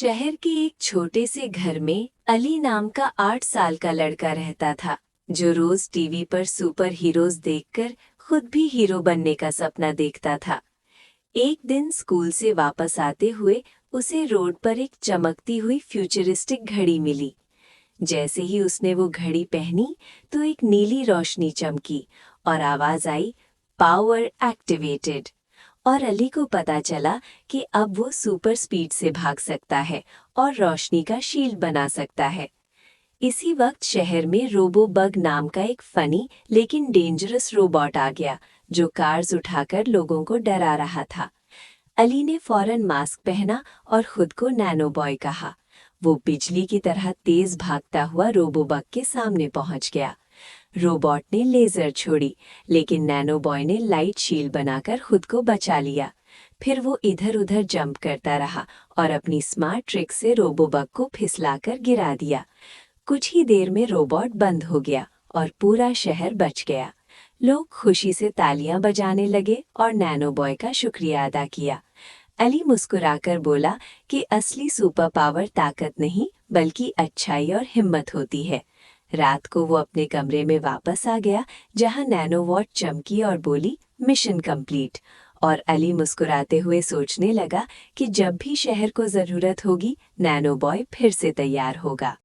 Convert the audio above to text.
शहर के एक छोटे से घर में अली नाम का 8 साल का लड़का रहता था, जो रोज टीवी पर सुपर हीरोज देखकर खुद भी हीरो बनने का सपना देखता था। एक दिन स्कूल से वापस आते हुए उसे रोड पर एक चमकती हुई फ्यूचरिस्टिक घड़ी मिली। जैसे ही उसने वो घड़ी पहनी तो एक नीली रोशनी चमकी और आवाज आई, पावर एक्टिवेटेड। और अली को पता चला कि अब वो सुपर स्पीड से भाग सकता है और रोशनी का शील्ड बना सकता है। इसी वक्त शहर में रोबोबग नाम का एक फनी लेकिन डेंजरस रोबोट आ गया, जो कार्स उठाकर लोगों को डरा रहा था। अली ने फौरन मास्क पहना और खुद को नैनो बॉय कहा। वो बिजली की तरह तेज भागता हुआ रोबोबग के सामने पहुंच गया। रोबोट ने लेजर छोड़ी, लेकिन नैनो बॉय ने लाइट शील्ड बनाकर खुद को बचा लिया। फिर वो इधर उधर जंप करता रहा और अपनी स्मार्ट ट्रिक से रोबोबग को फिसलाकर गिरा दिया। कुछ ही देर में रोबोट बंद हो गया और पूरा शहर बच गया। लोग खुशी से तालियां बजाने लगे और नैनो बॉय का शुक्रिया अदा किया। अली मुस्कुराकर बोला कि असली सुपर पावर ताकत नहीं बल्कि अच्छाई और हिम्मत होती है। रात को वो अपने कमरे में वापस आ गया, जहां नैनोवॉट चमकी और बोली, मिशन कंप्लीट। और अली मुस्कुराते हुए सोचने लगा कि जब भी शहर को जरूरत होगी, नैनो बॉय फिर से तैयार होगा।